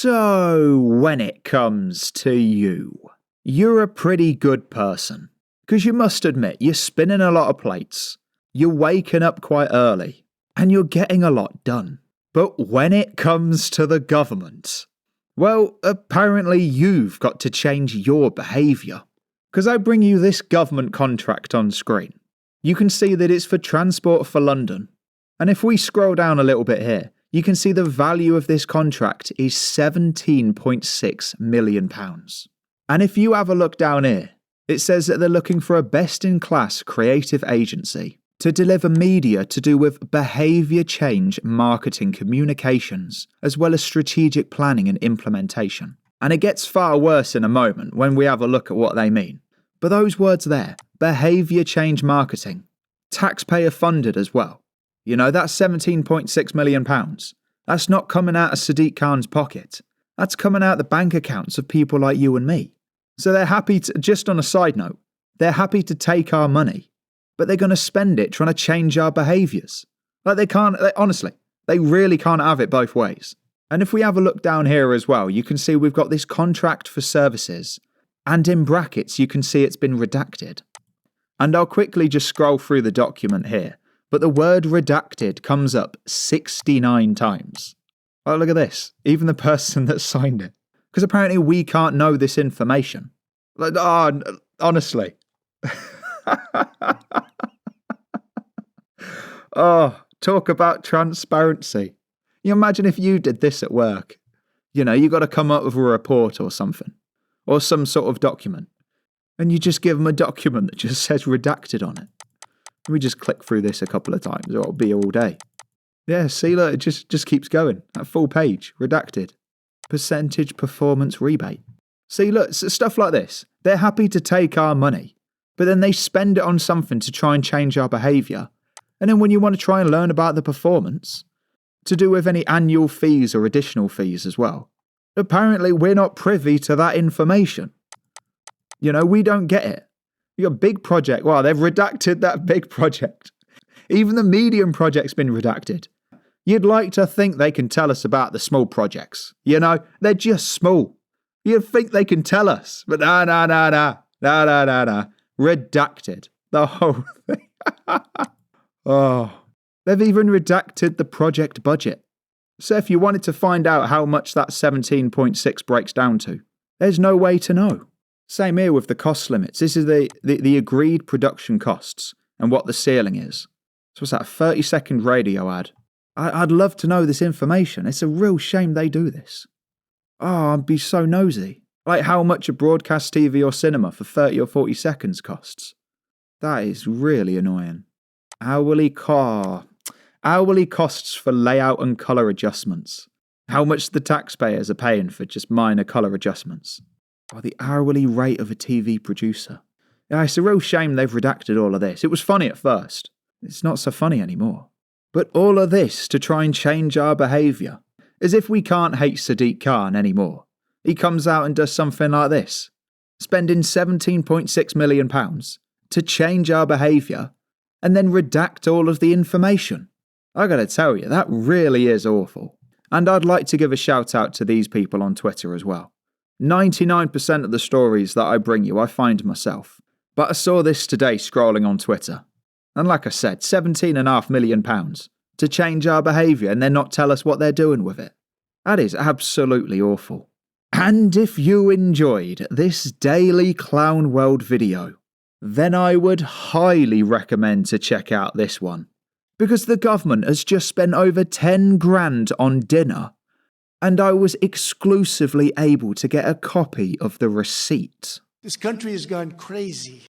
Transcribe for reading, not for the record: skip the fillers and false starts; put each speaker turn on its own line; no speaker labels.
So, when it comes to you, you're a pretty good person. Because you must admit, you're spinning a lot of plates, you're waking up quite early, and you're getting a lot done. But when it comes to the government, well, apparently you've got to change your behaviour. Because I bring you this government contract on screen. You can see that it's for Transport for London. And if we scroll down a little bit here, you can see the value of this contract is £17.6 million. And if you have a look down here, it says that they're looking for a best-in-class creative agency to deliver media to do with behaviour change marketing communications, as well as strategic planning and implementation. And it gets far worse in a moment when we have a look at what they mean. But those words there, behaviour change marketing, taxpayer funded as well. You know, that's £17.6 million. That's not coming out of Sadiq Khan's pocket. That's coming out the bank accounts of people like you and me. So they're happy to, just on a side note, they're happy to take our money, but they're going to spend it trying to change our behaviours. Like honestly, they really can't have it both ways. And if we have a look down here as well, you can see we've got this contract for services, and in brackets you can see it's been redacted. And I'll quickly just scroll through the document here. But the word redacted comes up 69 times. Oh, look at this. Even the person that signed it. Because apparently we can't know this information. Like, honestly. Oh, talk about transparency. You imagine if you did this at work. You know, you got to come up with a report or something. Or some sort of document. And you just give them a document that just says redacted on it. We just click through this a couple of times, or it'll be all day. Yeah, see, look, it just keeps going. That full page, redacted. Percentage performance rebate. See, look, stuff like this. They're happy to take our money, but then they spend it on something to try and change our behaviour. And then when you want to try and learn about the performance, to do with any annual fees or additional fees as well, apparently we're not privy to that information. You know, we don't get it. You got a big project. Wow, they've redacted that big project. Even the medium project's been redacted. You'd like to think they can tell us about the small projects. You know, they're just small. You'd think they can tell us. But no. Redacted. The whole thing. Oh, they've even redacted the project budget. So if you wanted to find out how much that 17.6 breaks down to, there's no way to know. Same here with the cost limits. This is the agreed production costs and what the ceiling is. So what's that, a 30-second radio ad? I'd love to know this information. It's a real shame they do this. Oh, I'd be so nosy. Like how much a broadcast TV or cinema for 30 or 40 seconds costs. That is really annoying. Hourly costs for layout and colour adjustments. How much the taxpayers are paying for just minor colour adjustments. Or the hourly rate of a TV producer. Yeah, it's a real shame they've redacted all of this. It was funny at first. It's not so funny anymore. But all of this to try and change our behaviour. As if we can't hate Sadiq Khan anymore. He comes out and does something like this. Spending £17.6 million to change our behaviour and then redact all of the information. I gotta tell you, that really is awful. And I'd like to give a shout out to these people on Twitter as well. 99% of the stories that I bring you, I find myself. But I saw this today scrolling on Twitter. And like I said, £17.5 million to change our behaviour and then not tell us what they're doing with it. That is absolutely awful. And if you enjoyed this daily Clown World video, then I would highly recommend to check out this one. Because the government has just spent over 10 grand on dinner. And I was exclusively able to get a copy of the receipt.
This country has gone crazy.